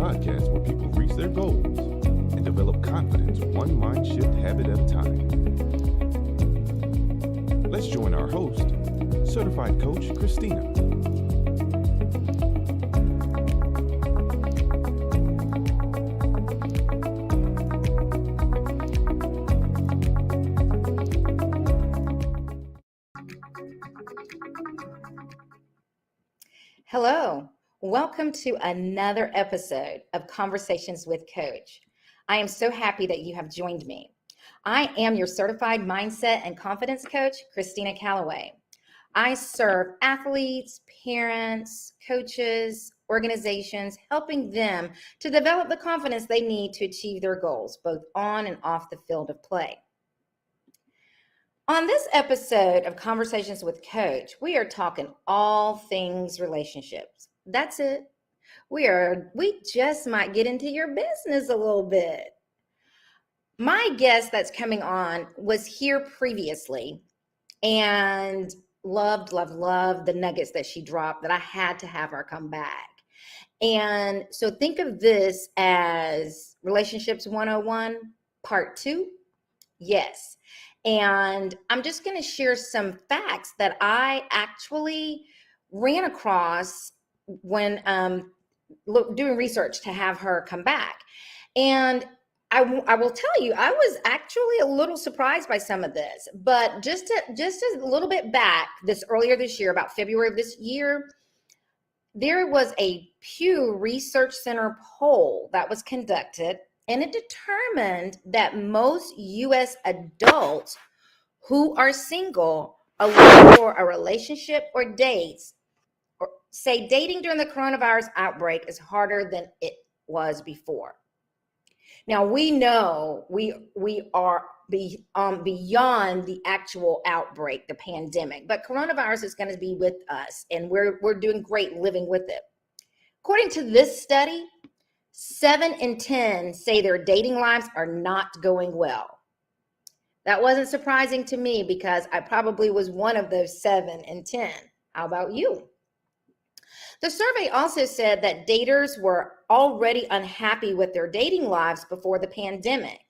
podcast where people reach their goals and develop confidence one mind shift habit at a time. Let's join our host, certified coach Christina. Hello, welcome to another episode of Conversations with Coach. I am so happy that you have joined me. I am your certified mindset and confidence coach, Christina Callaway. I serve athletes, parents, coaches, organizations, helping them to develop the confidence they need to achieve their goals, both on and off the field of play. On this episode of Conversations with Coach, we are talking all things relationships. That's it. We just might get into your business a little bit. My guest that's coming on was here previously and loved the nuggets that she dropped that I had to have her come back. And so think of this as Relationships 101 Part 2. Yes. And I'm just going to share some facts that I actually ran across when doing research to have her come back. And I will tell you, I was actually a little surprised by some of this. But just a little bit back, earlier this year, about February of this year, there was a Pew Research Center poll that was conducted. And it determined that most U.S. adults who are single are looking for a relationship or dates, or say dating during the coronavirus outbreak is harder than it was before. Now, we know we are beyond the actual outbreak, the pandemic, but coronavirus is going to be with us, and we're doing great living with it. According to this study, 7 in 10 say their dating lives are not going well. That wasn't surprising to me because I probably was one of those 7 in 10. How about you? The survey also said that daters were already unhappy with their dating lives before the pandemic.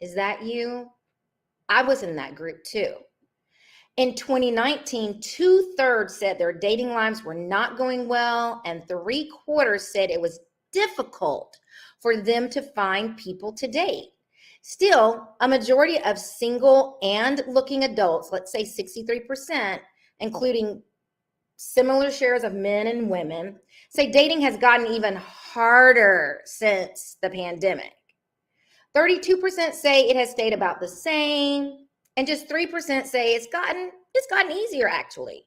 Is that you? I was in that group too. In 2019, 2/3 said their dating lives were not going well, and 3/4 said it was difficult for them to find people to date. Still, a majority of single and looking adults, let's say 63%, including similar shares of men and women, say dating has gotten even harder since the pandemic. 32% say it has stayed about the same, and just 3% say it's gotten easier actually.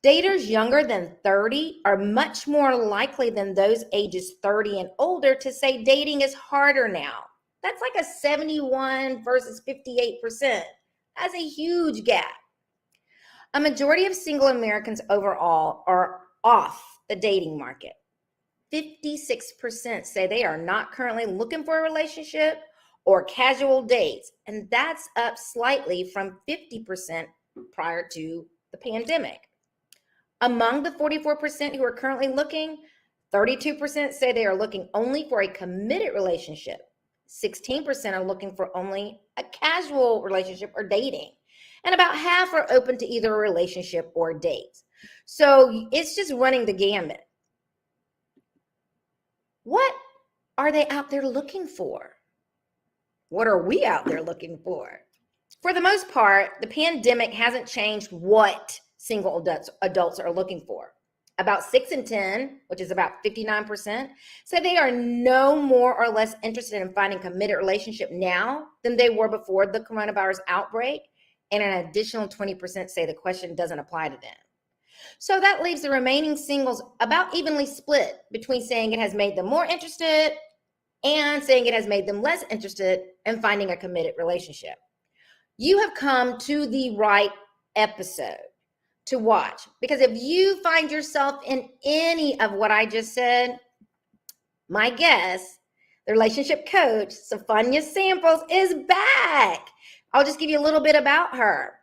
Daters younger than 30 are much more likely than those ages 30 and older to say dating is harder now. That's like a 71 versus 58%. That's a huge gap. A majority of single Americans overall are off the dating market. 56% say they are not currently looking for a relationship or casual dates, and that's up slightly from 50% prior to the pandemic. Among the 44% who are currently looking, 32% say they are looking only for a committed relationship. 16% are looking for only a casual relationship or dating. And about half are open to either a relationship or dates. So it's just running the gamut. What are they out there looking for? What are we out there looking for? For the most part, the pandemic hasn't changed what single adults are looking for. About 6 in 10, which is about 59%, say they are no more or less interested in finding a committed relationship now than they were before the coronavirus outbreak. And an additional 20% say the question doesn't apply to them. So that leaves the remaining singles about evenly split between saying it has made them more interested and saying it has made them less interested in finding a committed relationship. You have come to the right episode to watch, because if you find yourself in any of what I just said, my guest, the relationship coach, Sophia Samples, is back. I'll just give you a little bit about her.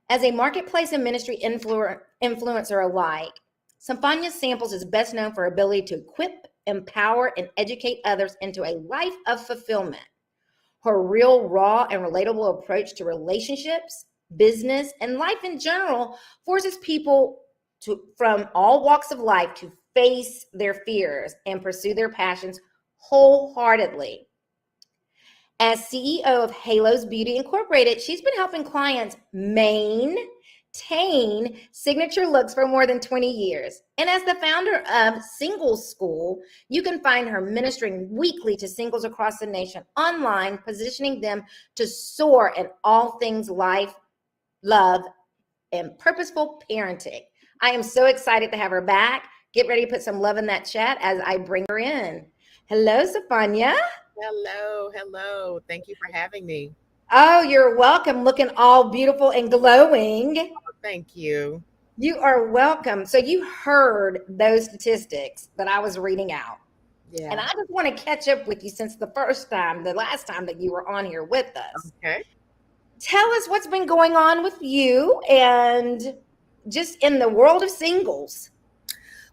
As a marketplace and ministry influencer alike, Sophia Samples is best known for her ability to equip empower, and educate others into a life of fulfillment. Her real, raw, and relatable approach to relationships, business, and life in general forces people from all walks of life to face their fears and pursue their passions wholeheartedly. As CEO of Halos Beauty Incorporated, she's been helping clients maintain signature looks for more than 20 years. And as the founder of Singles School, you can find her ministering weekly to singles across the nation online, positioning them to soar in all things life, love, and purposeful parenting. I am so excited to have her back. Get ready to put some love in that chat as I bring her in. Hello, Sophania. Hello. Thank you for having me. Oh, you're welcome. Looking all beautiful and glowing. Thank you. You are welcome. So you heard those statistics that I was reading out. Yeah. And I just want to catch up with you since the last time that you were on here with us. Okay. Tell us what's been going on with you and just in the world of singles.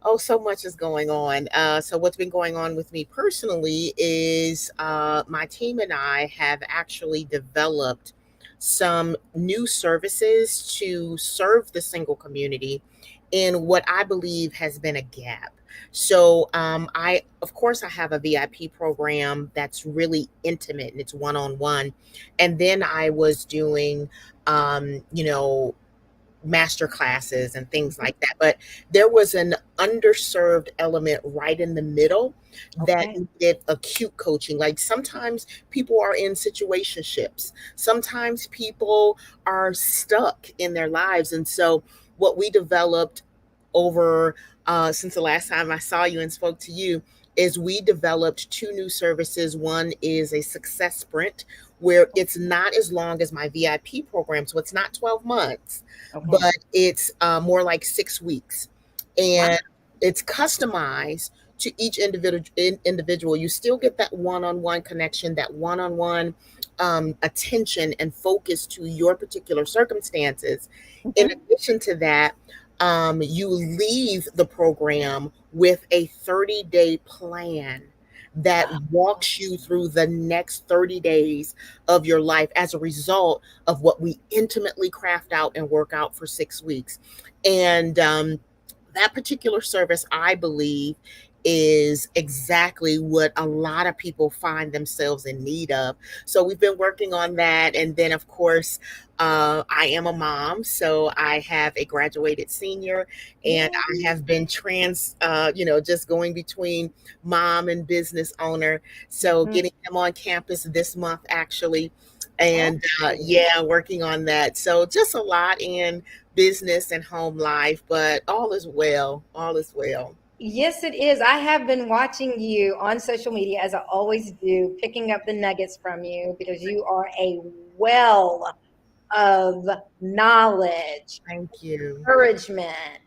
Oh, so much is going on. So what's been going on with me personally is my team and I have actually developed some new services to serve the single community in what I believe has been a gap. So of course, I have a VIP program that's really intimate and it's one-on-one. And then I was doing, you know, master classes and things like that. But there was an underserved element right in the middle that Okay. needed acute coaching. Like sometimes people are in situationships, sometimes people are stuck in their lives. And so what we developed over since the last time I saw you and spoke to you is we developed two new services. One is a success sprint where it's not as long as my VIP program. So it's not 12 months, Okay. but it's more like 6 weeks. And it's customized to each individual. You still get that one-on-one connection, that one-on-one attention and focus to your particular circumstances. In addition to that, you leave the program with a 30-day plan that walks you through the next 30 days of your life as a result of what we intimately craft out and work out for 6 weeks. And that particular service, I believe, is exactly what a lot of people find themselves in need of. So we've been working on that. And then, of course, I am a mom, so I have a graduated senior, and I have been just going between mom and business owner. So getting him on campus this month, actually. And working on that. So just a lot in business and home life, but all is well. All is well. Yes, it is. I have been watching you on social media, as I always do, picking up the nuggets from you because you are a well of knowledge, Thank you. encouragement,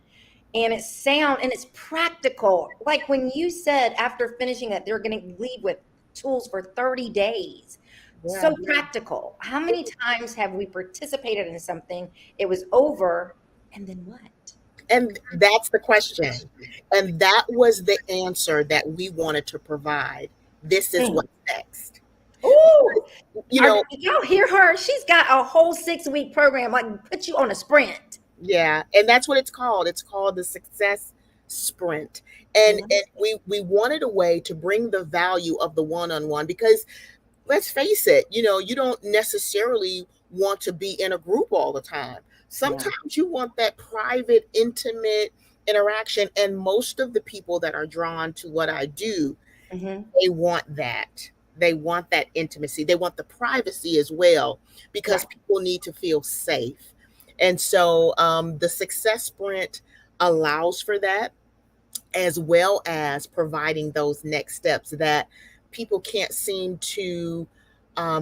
and it's sound and it's practical. Like when you said after finishing it, they're going to leave with tools for 30 days. So practical. How many times have we participated in something? It was over, and then what? And that's the question. And that was the answer that we wanted to provide. This is what's next. Ooh, You know, did y'all hear her? She's got a whole 6-week program, like put you on a sprint. yeah, and that's what it's called. It's called the Success Sprint. And we wanted a way to bring the value of the one-on-one because let's face it, you don't necessarily want to be in a group all the time. Sometimes you want that private, intimate interaction. And most of the people that are drawn to what I do, they want that. They want that intimacy. They want the privacy as well because people need to feel safe. And so the Success Sprint allows for that, as well as providing those next steps that people can't seem to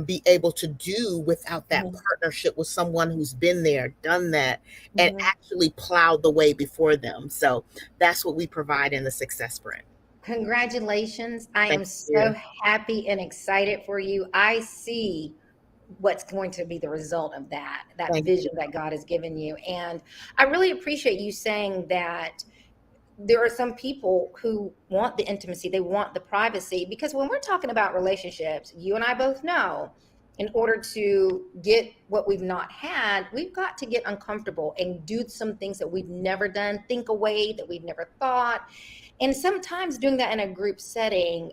be able to do without that partnership with someone who's been there, done that, and actually plowed the way before them. So that's what we provide in the Success Sprint. Congratulations. I am so you. happy and excited for you. I see what's going to be the result of that Thank vision you. that God has given you. And I really appreciate you saying that there are some people who want the intimacy, they want the privacy, because when we're talking about relationships, you and I both know, in order to get what we've not had, we've got to get uncomfortable and do some things that we've never done, think a way that we've never thought. And sometimes doing that in a group setting,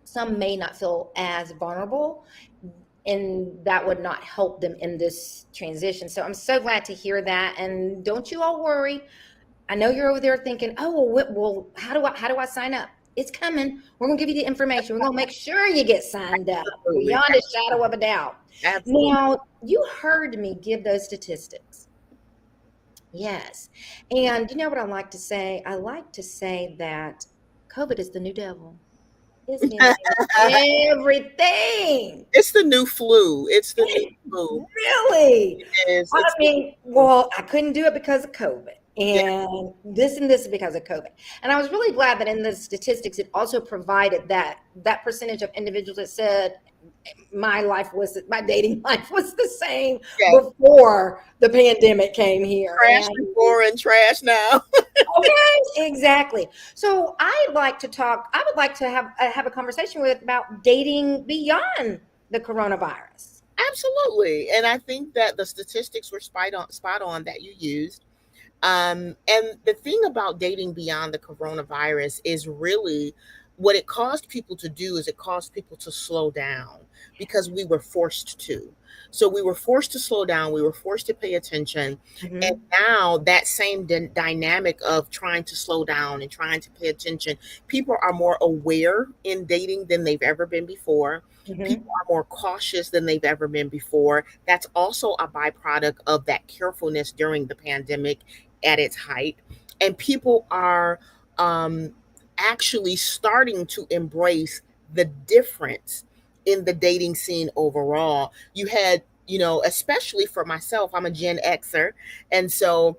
some may not feel as vulnerable, and that would not help them in this transition. So I'm so glad to hear that. And don't you all worry. I know you're over there thinking, oh, well, how do I sign up? It's coming. We're gonna give you the information. We're gonna make sure you get signed up Absolutely. beyond a shadow of a doubt. Absolutely. Now, you heard me give those statistics. Yes. And you know what I like to say? I like to say that COVID is the new devil. It's invading everything. It's the new flu. It's the new flu. Really? It's, I it's mean, well, I couldn't do it because of COVID. yeah, And this is because of COVID. And I was really glad that in the statistics, it also provided that percentage of individuals that said my dating life was the same yeah. before the pandemic came here. Trash And before and trash now. okay, exactly. So I would like to have a conversation about dating beyond the coronavirus. Absolutely. And I think that the statistics were spot on that you used. And the thing about dating beyond the coronavirus is really what it caused people to do is it caused people to slow down because we were forced to. So we were forced to slow down. We were forced to pay attention. And Mhm. now that same dynamic of trying to slow down and trying to pay attention, people are more aware in dating than they've ever been before. Mhm. People are more cautious than they've ever been before. That's also a byproduct of that carefulness during the pandemic at its height. And people are actually starting to embrace the difference in the dating scene overall. You had, especially for myself, I'm a Gen Xer. And so,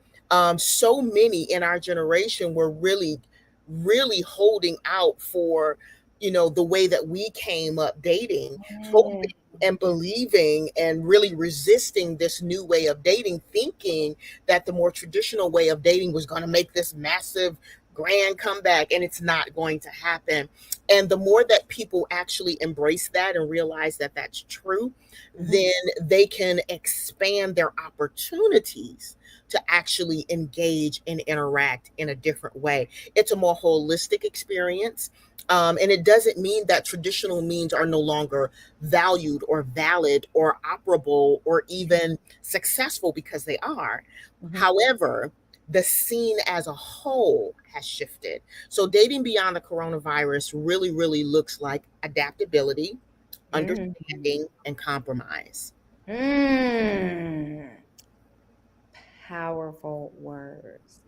so many in our generation were really, really holding out for, the way that we came up dating, Mm. hoping and believing and really resisting this new way of dating, thinking that the more traditional way of dating was going to make this massive grand comeback, and it's not going to happen. And the more that people actually embrace that and realize that that's true, Mhm. then they can expand their opportunities to actually engage and interact in a different way. It's a more holistic experience. And it doesn't mean that traditional means are no longer valued or valid or operable or even successful, because they are. Mhm. However, the scene as a whole has shifted. So dating beyond the coronavirus really, really looks like adaptability, Mm. understanding, and compromise. Mm. Powerful words.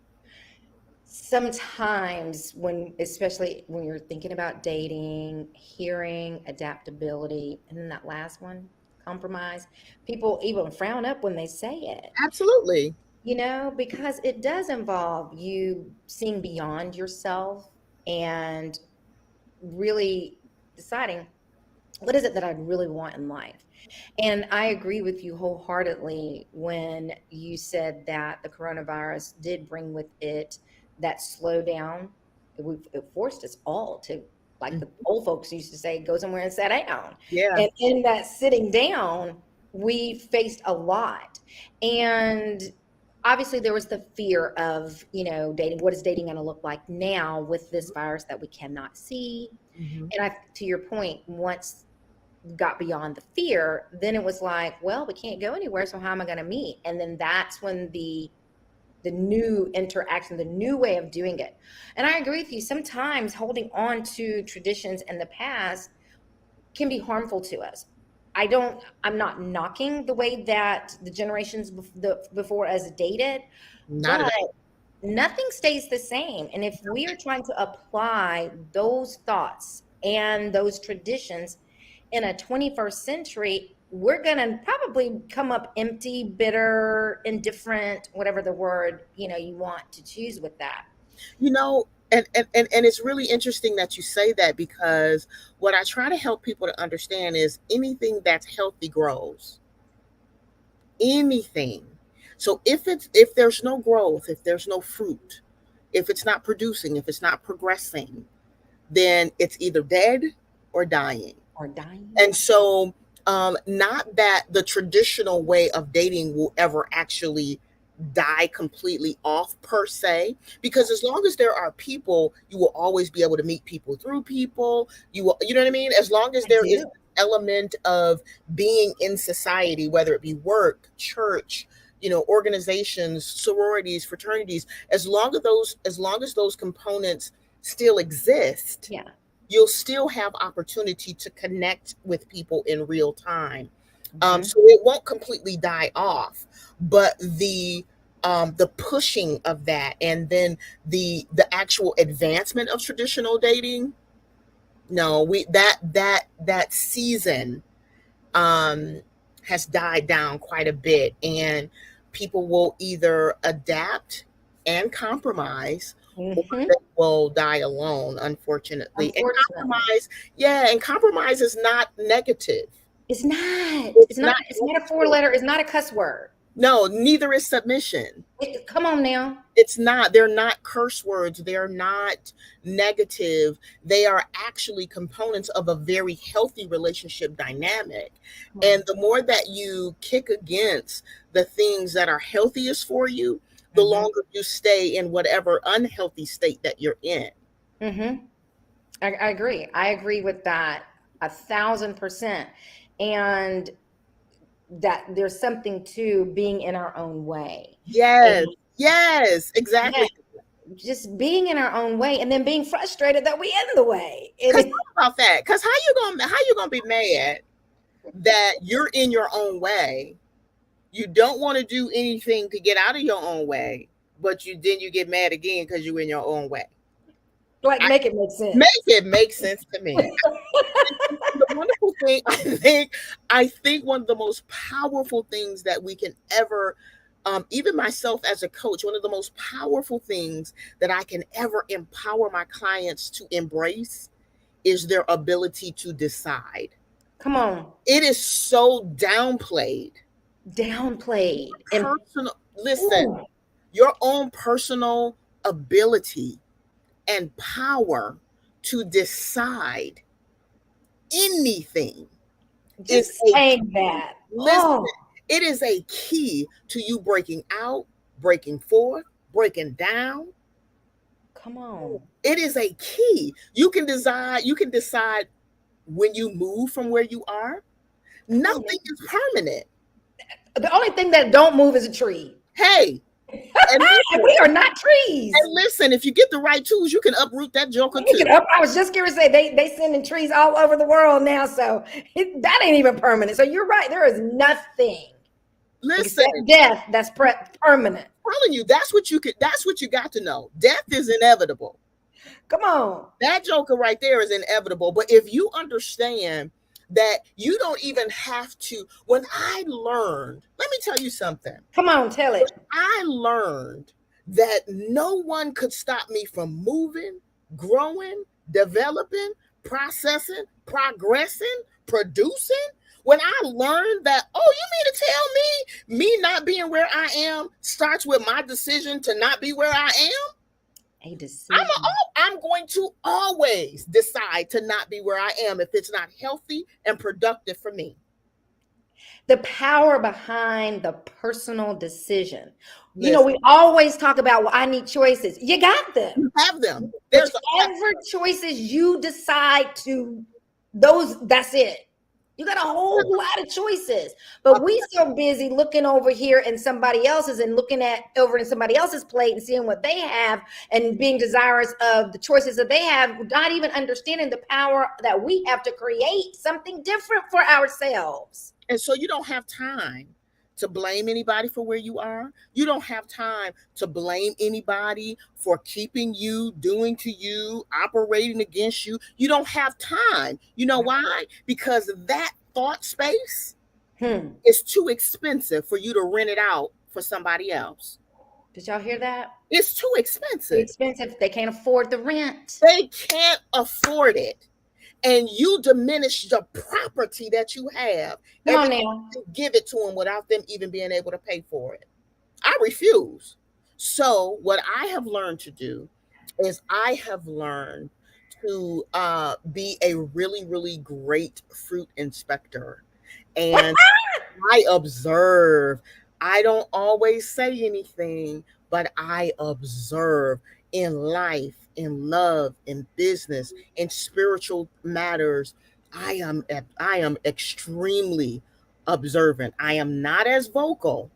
Sometimes especially when you're thinking about dating, hearing adaptability, and then that last one, compromise, people even frown up when they say it, Absolutely. because it does involve you seeing beyond yourself and really deciding what is it that I really want in life. And I agree with you wholeheartedly when you said that the coronavirus did bring with it that slowdown. It forced us all to, like Mm, the old folks used to say, go somewhere and sit down. yeah. And in that sitting down, we faced a lot. And obviously there was the fear of, dating. What is dating going to look like now with this virus that we cannot see? Mhm. And to your point, once got beyond the fear, then it was like, well, we can't go anywhere, so how am I going to meet? And then that's when the new interaction, the new way of doing it. And I agree with you. Sometimes holding on to traditions in the past can be harmful to us. I'm not knocking the way that the generations before us dated, Not at but all. nothing stays the same. And if we are trying to apply those thoughts and those traditions in a 21st century, we're going to probably come up empty, bitter, indifferent, whatever the word, you want to choose with that. And it's really interesting that you say that, because what I try to help people to understand is anything that's healthy grows. Anything. So if there's no growth, if there's no fruit, if it's not producing, if it's not progressing, then it's either dead or dying. Or dying. And so, not that the traditional way of dating will ever actually die completely off per se, because as long as there are people, you will always be able to meet people through people. You know what I mean? As long as there is an element of being in society, whether it be work, church, organizations, sororities, fraternities, as long as those components still exist, Yeah. you'll still have opportunity to connect with people in real time. Mhm. So it won't completely die off, but the pushing of that, and then the actual advancement of traditional dating, no, that season has died down quite a bit, and people will either adapt and compromise, or Mhm. they will die alone, unfortunately. And Unfortunately. compromise is not negative. It's not. It's It's not. not It's not a negative. 4-letter. It's not a cuss word. No, neither is submission. Come on now. It's not. They're not curse words. They're not negative. They are actually components of a very healthy relationship dynamic. And the more that you kick against the things that are healthiest for you, the longer you stay in whatever unhealthy state that you're in. Mm-hmm. I agree. I agree with that 1,000%. And that there's something to being in our own way. Yes. And Yes, exactly. just being in our own way, and then being frustrated that we in the way. Because think about that. Because how you gonna be mad that you're in your own way? You don't want to do anything to get out of your own way, but you get mad again because you're in your own way. Like, make it make sense. Make it make sense to me. The wonderful thing, I think one of the most powerful things that we can ever, even myself as a coach, one of the most powerful things that I can ever empower my clients to embrace is their ability to decide. Come on. It is so downplayed. Listen, your own personal ability and power to decide anything. Just saying that. Listen, it is a key to you breaking out, breaking forth, breaking down. Come on. It is a key. You can decide when you move from where you are. Nothing is permanent. The only thing that don't move is a tree. Hey. And we are not trees. And listen, if you get the right tools, you can uproot that joker too. I was just going to say they sending trees all over the world now, so that ain't even permanent. So you're right. There is nothing. Listen, except death that's permanent. I'm telling you, that's what you got to know. Death is inevitable. Come on. That joker right there is inevitable. But if you understand that you don't even have to, when I learned, let me tell you something. Come on, tell it. I learned that no one could stop me from moving, growing, developing, processing, progressing, producing. When I learned that, you mean to tell me not being where I am starts with my decision to not be where I am? A decision. I'm going to always decide to not be where I am if it's not healthy and productive for me. The power behind the personal decision. Listen, we always talk about, I need choices. You got them. You have them. Whatever choices you decide to, that's it. You got a whole lot of choices, but we so busy looking over here in somebody else's and looking over in somebody else's plate and seeing what they have and being desirous of the choices that they have, not even understanding the power that we have to create something different for ourselves. And so you don't have time to blame anybody for where you are. You don't have time to blame anybody for keeping you, doing to you, operating against you. You don't have time. You know why? Because that thought space is too expensive for you to rent it out for somebody else. Did y'all hear that? It's too expensive. Too expensive. They can't afford the rent. They can't afford it. And you diminish the property that you have. Come on now. Give it to them without them even being able to pay for it. I refuse. So what I have learned to do is I have learned to be a really, really great fruit inspector. And I observe. I don't always say anything, but I observe in life, in love, in business, in spiritual matters. I am extremely observant. I am not as vocal.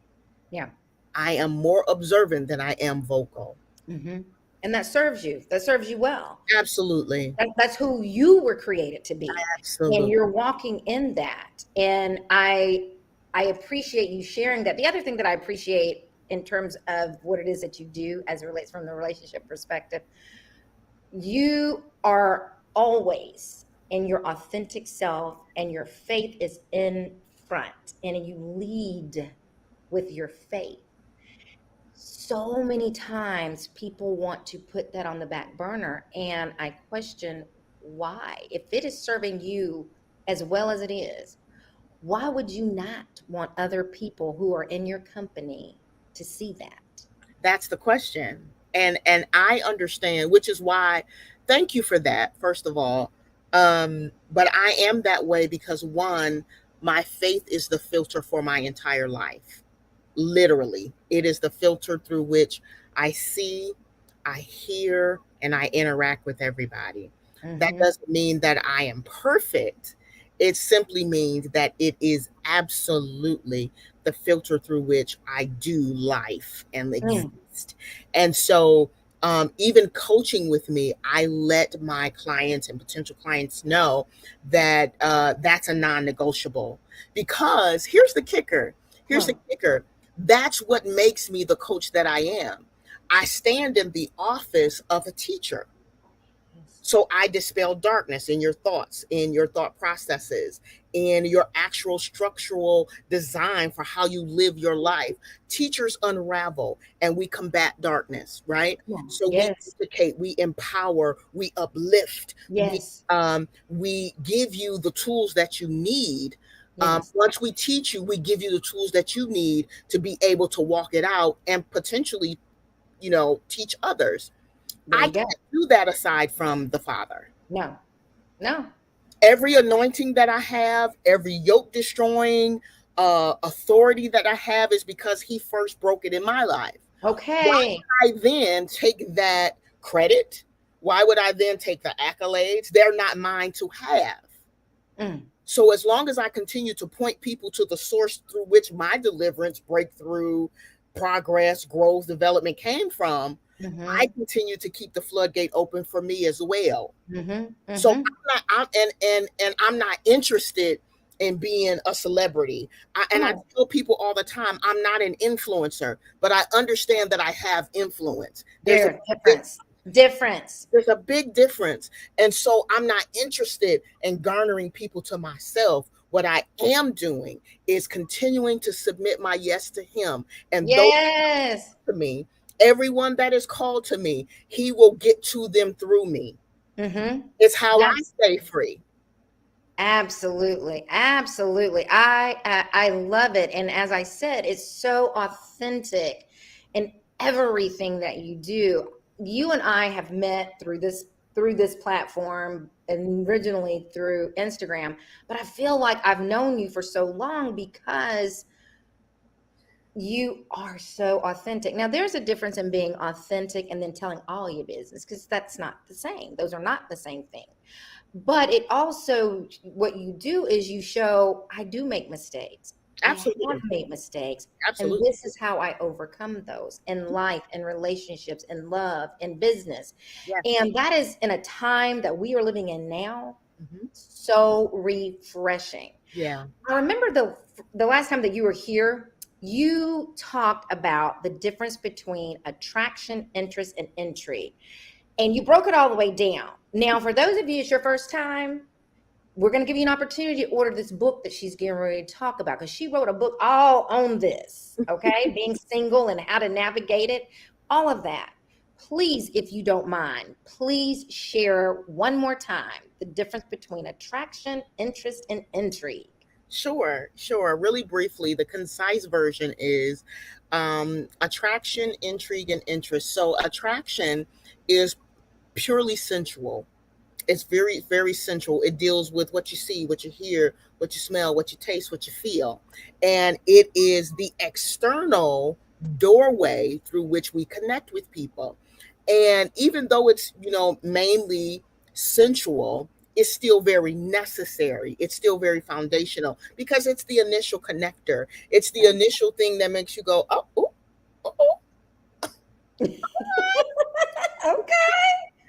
Yeah. I am more observant than I am vocal. Hmm. And that serves you. That serves you well. Absolutely. That's who you were created to be, and Absolutely. you're walking in that. And I appreciate you sharing that. The other thing that I appreciate in terms of what it is that you do as it relates from the relationship perspective, you are always in your authentic self, and your faith is in front, and you lead with your faith. So many times people want to put that on the back burner, and I question why. If it is serving you as well as it is, why would you not want other people who are in your company to see that? That's the question. And I understand, which is why thank you for that, first of all. But I am that way because one, my faith is the filter for my entire life. Literally, it is the filter through which I see, I hear, and I interact with everybody. That Hmm. doesn't mean that I am perfect. It simply means that it is absolutely the filter through which I do life and Mm. exist. And so, even coaching with me, I let my clients and potential clients know that that's a non negotiable. Because here's the kicker. Here's the Huh. kicker. That's what makes me the coach that I am. I stand in the office of a teacher. Yes. So I dispel darkness in your thoughts, in your thought processes, in your actual structural design for how you live your life. Teachers unravel and we combat darkness, right? Come on. So we Yes. educate, we empower, we uplift, Yes. we give you the tools that you need. Yes. Once we teach you, we give you the tools that you need to be able to walk it out and potentially, teach others. There I you go. can't do that aside from the Father. No. No. Every anointing that I have, every yoke destroying authority that I have is because He first broke it in my life. Why Okay. would I then take that credit? Why would I then take the accolades? They're not mine to have. Mm. So as long as I continue to point people to the source through which my deliverance, breakthrough, progress, growth, development came from, I Hmm. continue to keep the floodgate open for me as well. Hmm. So Hmm. I'm not interested in being a celebrity. And I Oh, tell people all the time, I'm not an influencer, but I understand that I have influence. there, difference. Difference. There's a big difference. And so I'm not interested in garnering people to myself. What I am doing is continuing to submit my yes to Him. And those Yes. to me, everyone that is called to me, He will get to them through me. Mm-hmm. It's how I stay Absolutely. free. Absolutely. Absolutely. I love it. And as I said, it's so authentic in everything that you do. You and I have met through this platform, and originally through Instagram, but I feel like I've known you for so long because you are so authentic. Now, there's a difference in being authentic and then telling all your business, because that's not the same. Those are not the same thing. But it also, what you do is you show, I do make mistakes. I have Absolutely. made mistakes. And Absolutely. this is how I overcome those in life, in relationships, in love, in business. Yes. And that is in a time that we are living in now, Mhm. so refreshing. Yeah. I remember the last time that you were here, you talked about the difference between attraction, interest, and intrigue. And you broke it all the way down. Now, for those of you, it's your first time, we're going to give you an opportunity to order this book that she's getting ready to talk about, because she wrote a book all on this, okay? Being single and how to navigate it, all of that. Please, if you don't mind, please share one more time the difference between attraction, interest, and intrigue. Sure, sure. Really briefly, the concise version is attraction, intrigue, and interest. So, attraction is purely sensual. It's very, very sensual. It deals with what you see, what you hear, what you smell, what you taste, what you feel. And it is the external doorway through which we connect with people. And even though it's, mainly sensual, it's still very necessary. It's still very foundational because it's the initial connector. It's the initial thing that makes you go, oh, oh, oh, oh. Okay.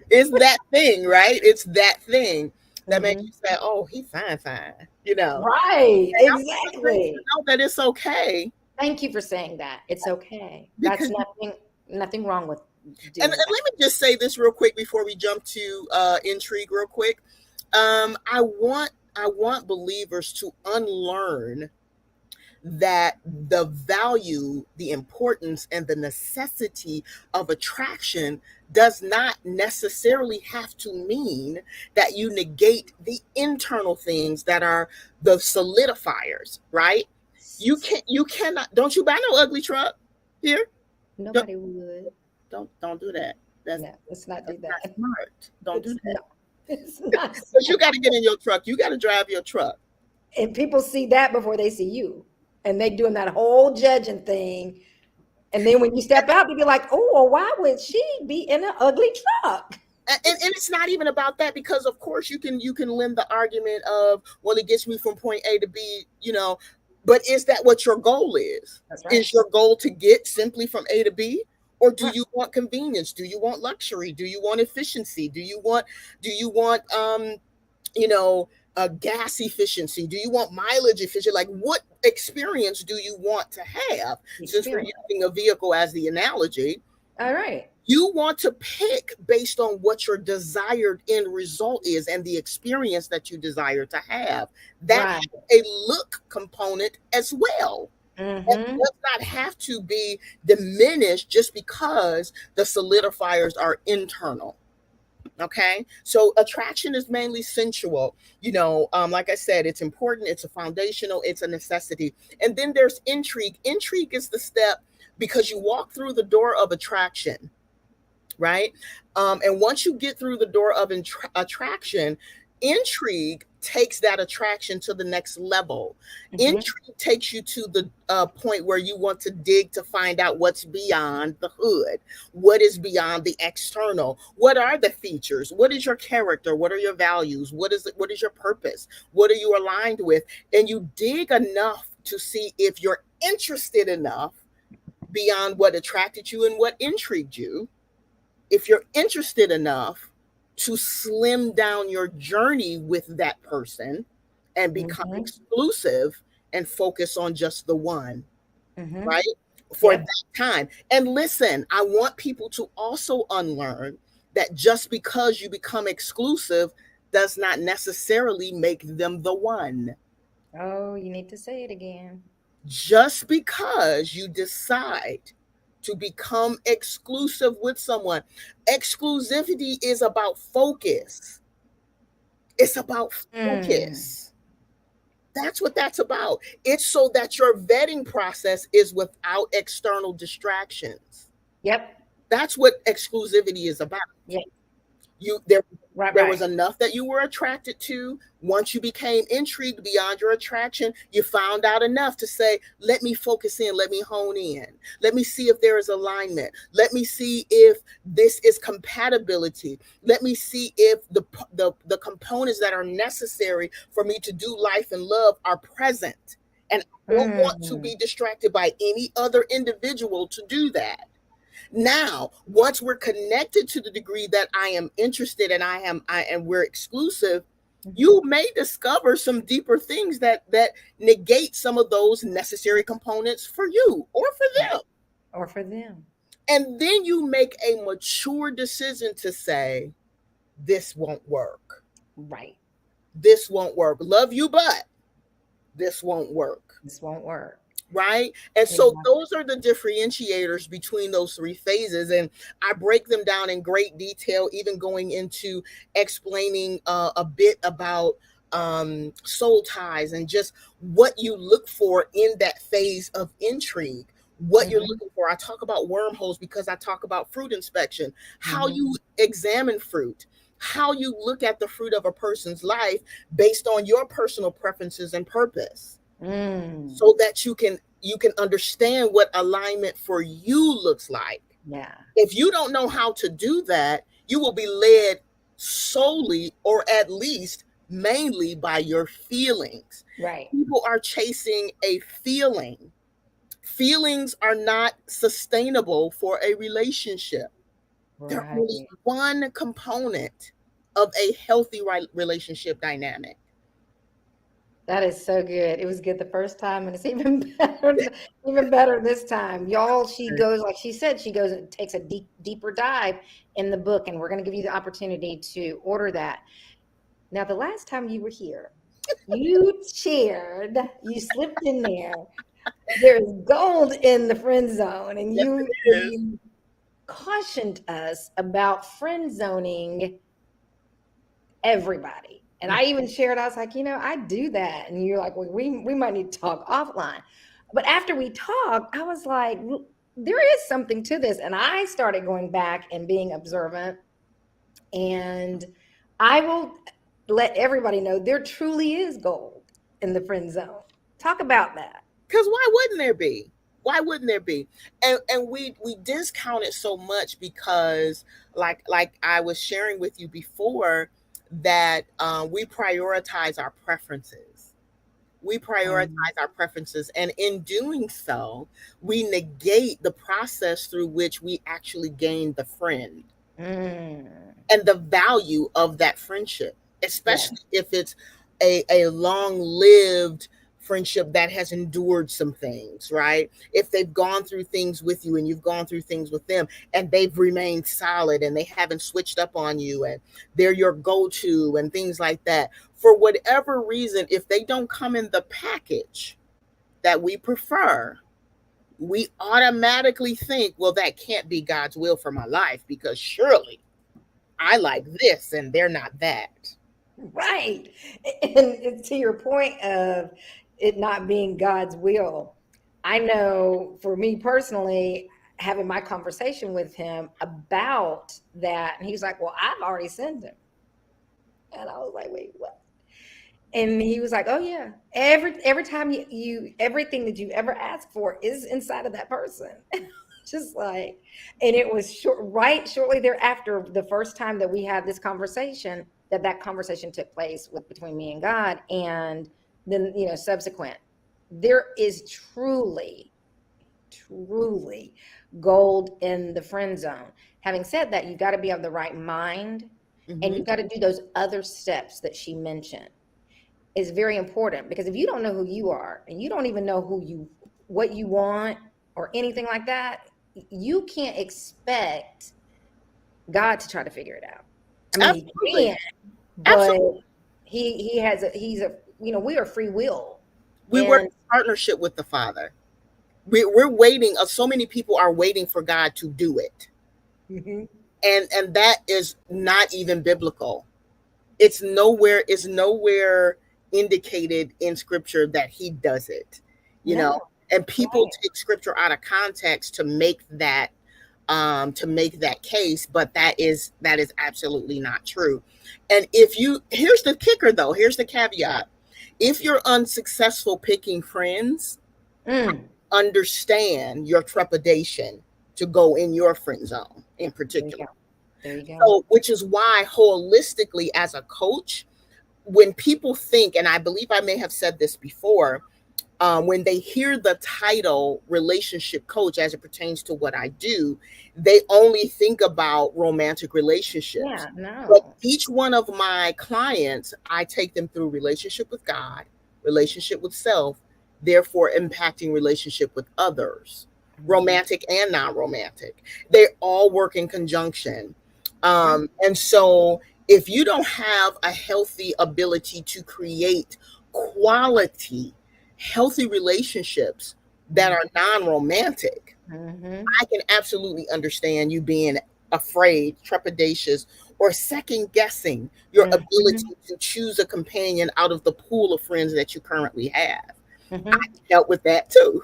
It's that thing, right? It's that thing that makes Mhm. you say, "Oh, he fine, fine," you know. Right. And I want to let you Exactly. know that it's okay Thank you for saying that. It's okay. That's because, nothing wrong with and doing that. let me just say this real quick before we jump to intrigue, real quick. I want believers to unlearn that the value, the importance, and the necessity of attraction does not necessarily have to mean that you negate the internal things that are the solidifiers, right? You cannot, don't you buy no ugly truck here? Don't Nobody would. don't do that. That's No, let's not do that's not that. smart. Don't do It's that. not. It's not Because you smart. got to get in your truck. You got to drive your truck. And people see that before they see you. And they doing that whole judging thing. And then when you step out, they be like, oh, well, why would she be in an ugly truck? And it's not even about that because of course you can lend the argument of, well, it gets me from point A to B, but is that what your goal is? That's right. Is your goal to get simply from A to B? Or do Right. you want convenience? Do you want luxury? Do you want efficiency? Do you want you know gas efficiency? Do you want mileage efficiency? Like, what experience do you want to have? Since we're Experience. using a vehicle as the analogy, All right. you want to pick based on what your desired end result is and the experience that you desire to have. That Right. has a look component as well. That Mm-hmm. does not have to be diminished just because the solidifiers are internal. Okay, so attraction is mainly sensual. Like I said, it's important, it's a foundational, it's a necessity. And then there's intrigue. Intrigue is the step because you walk through the door of attraction, right? And once you get through the door of attraction, intrigue takes that attraction to the next level. Mm-hmm. Intrigue takes you to the point where you want to dig to find out what's beyond the hood, what is beyond the external. What are the features? What is your character? What are your values? What is your purpose? What are you aligned with? And you dig enough to see if you're interested enough beyond what attracted you and what intrigued you, if you're interested enough to slim down your journey with that person and become Mm-hmm. exclusive and focus on just the one, Mm-hmm. right? For Yep. that time. And listen, I want people to also unlearn that just because you become exclusive does not necessarily make them the one. Oh, you need to say it again. Just because you decide to become exclusive with someone, exclusivity is about focus. It's about Mm. focus. That's what that's about. It's so that your vetting process is without external distractions. Yep. That's what exclusivity is about. Yep. You there Right. there was Right. enough that you were attracted to. Once you became intrigued beyond your attraction, you found out enough to say, let me focus in, let me hone in, let me see if there is alignment, let me see if this is compatibility, let me see if the components that are necessary for me to do life and love are present. And I don't want to Mm. be distracted by any other individual to do that. Now, once we're connected to the degree that I am interested and and we're exclusive, Mm-hmm. you may discover some deeper things that negate some of those necessary components for you or for Right. them. Or for them. And then you make a mature decision to say, this won't work. Right. This won't work. Love you, but this won't work. This won't work. Right. And so Exactly. those are the differentiators between those three phases. And I break them down in great detail, even going into explaining a bit about soul ties, and just what you look for in that phase of intrigue, what you're Mhm. looking for. I talk about wormholes because I talk about fruit inspection, how Mhm. you examine fruit, how you look at the fruit of a person's life based on your personal preferences and purpose, Mm. so that you can understand what alignment for you looks like. Yeah. If you don't know how to do that, you will be led solely, or at least mainly, by your feelings. Right. People are chasing a feeling. Feelings are not sustainable for a relationship. They're only Right. one component of a healthy relationship dynamic. That is so good. It was good the first time, and it's even better, even better this time. Y'all, she goes, like she said, she goes and takes a deeper dive in the book, and we're going to give you the opportunity to order that. Now, the last time you were here, you shared, you slipped in there. There's gold in the friend zone, and Yes, you it is. you cautioned us about friend zoning everybody. And I even shared, I was like, I do that. And you're like, well, we might need to talk offline. But after we talked, I was like, there is something to this. And I started going back and being observant. And I will let everybody know there truly is gold in the friend zone. Talk about that. Because why wouldn't there be? Why wouldn't there be? And we discount it so much because, like I was sharing with you before, that we prioritize our preferences. We prioritize Um, our preferences, and in doing so, we negate the process through which we actually gain the friend mm, and the value of that friendship, yes. especially if it's a long lived friendship that has endured some things, right? If they've gone through things with you and you've gone through things with them, and they've remained solid and they haven't switched up on you, and they're your go to and things like that. For whatever reason, if they don't come in the package that we prefer, we automatically think, well, that can't be God's will for my life, because surely I like this and they're not that. Right. And to your point of it not being God's will, I know for me personally, having my conversation with him about that, and he's like, well, I've already sent him. And I was like, wait, what? And he was like, oh yeah, every time you everything that you ever ask for is inside of that person. Just like, and it was shortly thereafter, the first time that we had this conversation, that conversation took place with between me and God, and then subsequent, there is truly gold in the friend zone. Having said that, you got to be of the right mind, and Hmm. you've got to do those other steps that she mentioned. Is very important, because if you don't know who you are and you don't even know what you want or anything like that, you can't expect God to try to figure it out. I mean, he Absolutely. can, but Absolutely. we are free will. We work And in partnership with the Father. We're waiting. So many people are waiting for God to do it. Mhm. And that is not even biblical. It's nowhere indicated in scripture that he does it, you No, know. And people right. take scripture out of context to make that case, but that is absolutely not true. And if you here's the kicker though, here's the caveat. If you're unsuccessful picking friends, Mm, understand your trepidation to go in your friend zone in there you particular. go. There you go. So, which is why holistically as a coach, when people think, and I believe I may have said this before, when they hear the title relationship coach as it pertains to what I do, they only think about romantic relationships. Yeah, But no. each one of my clients, I take them through relationship with God, relationship with self, therefore impacting relationship with others, Mhm. romantic and non romantic. They all work in conjunction. Right. And so, if you don't have a healthy ability to create quality, healthy relationships that are non-romantic, Mm-hmm. I can absolutely understand you being afraid, trepidatious, or second guessing your Mhm. ability to choose a companion out of the pool of friends that you currently have. I Mhm. dealt with that too.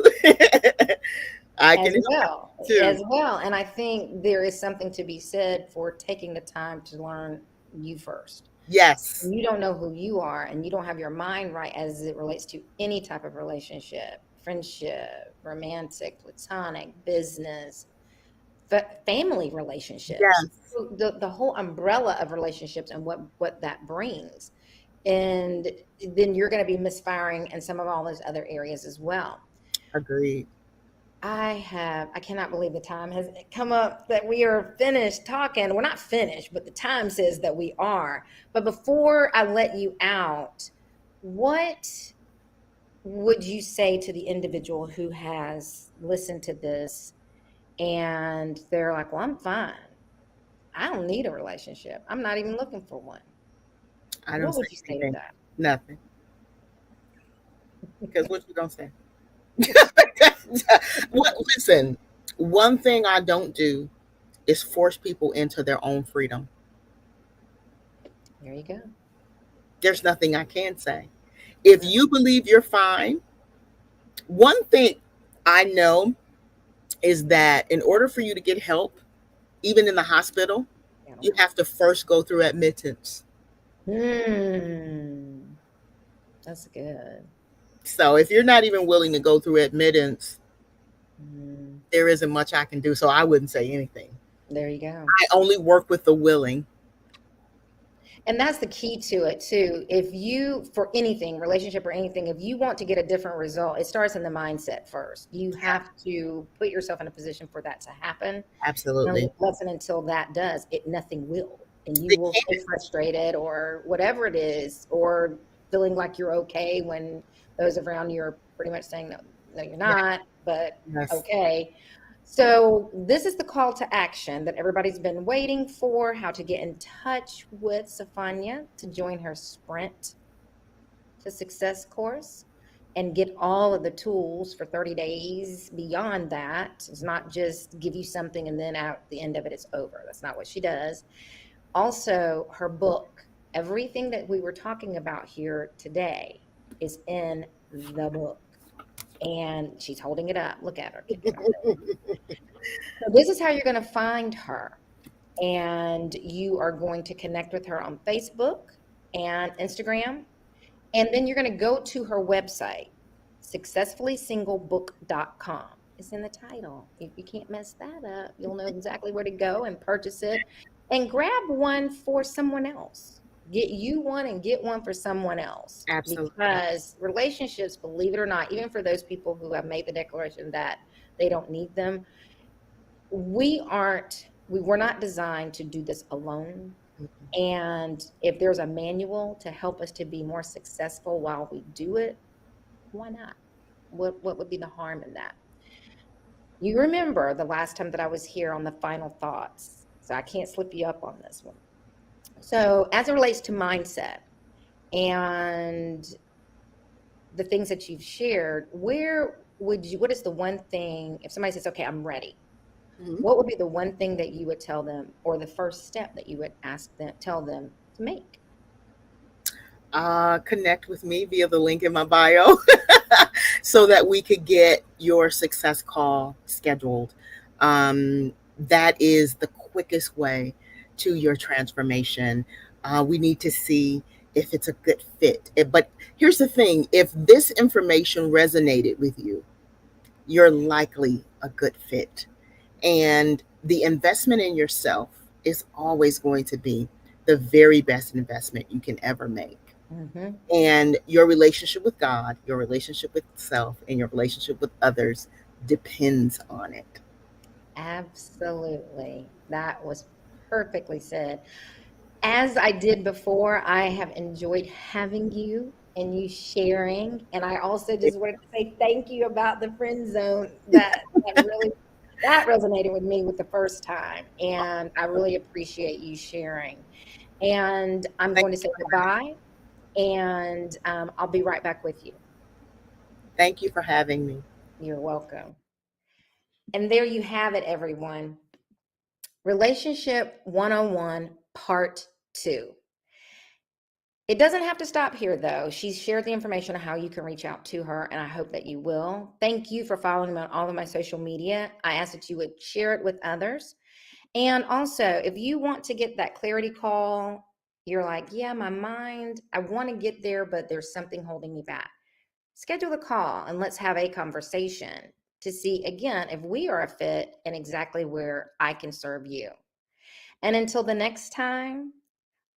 I can As help well, too. as well. And I think there is something to be said for taking the time to learn you first. Yes. You don't know who you are, and you don't have your mind right as it relates to any type of relationship, friendship, romantic, platonic, business, family relationships, Yes. the whole umbrella of relationships and what that brings. And then you're going to be misfiring in some of all those other areas as well. Agreed. I cannot believe the time has come up that we are finished talking. We're not finished, but the time says that we are. But before I let you out, what would you say to the individual who has listened to this and they're like, well, I'm fine. I don't need a relationship. I'm not even looking for one. I don't What say would you say to anything. that? Nothing. Because what you gonna say? Listen, one thing I don't do is force people into their own freedom. There you go. There's nothing I can say. If you believe you're fine, one thing I know is that in order for you to get help, even in the hospital, you have to first go through admittance. Hmm. That's good. So if you're not even willing to go through admittance, Hmm. there isn't much I can do. So I wouldn't say anything. There you go. I only work with the willing. And that's the key to it too. If you, for anything, relationship or anything, if you want to get a different result, it starts in the mindset first. You Yeah, have to put yourself in a position for that to happen. And absolutely. unless and until that does, nothing will. And you They will can't. stay frustrated or whatever it is, or feeling like you're okay when those around you are pretty much saying, no, no, you're Yeah, not, but yes. okay. So this is the call to action that everybody's been waiting for, how to get in touch with Safanya to join her Sprint to Success course and get all of the tools for 30 days. Beyond that, it's not just give you something and then at the end of it, it's over. That's not what she does. Also, her book, everything that we were talking about here today is in the book. And she's holding it up. Look at her kicking her. So this is how you're going to find her. And you are going to connect with her on Facebook and Instagram. And then you're going to go to her website, successfullysinglebook.com. It's in the title. You can't mess that up. You'll know exactly where to go and purchase it and grab one for someone else. Get you one and get one for someone else. Absolutely. Because relationships, believe it or not, even for those people who have made the declaration that they don't need them, we were not designed to do this alone. And if there's a manual to help us to be more successful while we do it, why not? What would be the harm in that? You remember the last time that I was here on the final thoughts, so I can't slip you up on this one. So as it relates to mindset and the things that you've shared, what is the one thing, if somebody says, okay, I'm ready, Mhm. what would be the one thing that you would tell them, or the first step that you would tell them to make? Connect with me via the link in my bio so that we could get your success call scheduled. That is the quickest way to your transformation. We need to see if it's a good fit. But here's the thing, if this information resonated with you, you're likely a good fit. And the investment in yourself is always going to be the very best investment you can ever make. Mm-hmm. And your relationship with God, your relationship with self, and your relationship with others depends on it. Absolutely. That was perfectly said. As I did before, I have enjoyed having you and you sharing. And I also just wanted to say thank you about the friend zone. That resonated with me with the first time. And I really appreciate you sharing. And I'm Thank, going to say goodbye, and I'll be right back with you. thank you for having me. You're welcome. And there you have it, everyone. Relationship 101 Part 2. It doesn't have to stop here, though. She's shared the information on how you can reach out to her, and I hope that you will. Thank you for following me on all of my social media. I ask that you would share it with others. And also, if you want to get that clarity call, you're like, yeah, my mind, I want to get there, but there's something holding me back. Schedule a call and let's have a conversation to see, again, if we are a fit and exactly where I can serve you. And until the next time,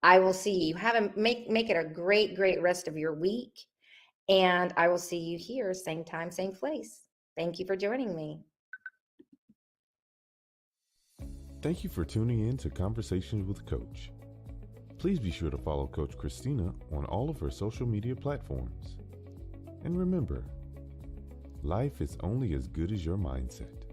I will see you. Make it a great, great rest of your week. And I will see you here, same time, same place. Thank you for joining me. Thank you for tuning in to Conversations with Coach. Please be sure to follow Coach Christina on all of her social media platforms. And remember, life is only as good as your mindset.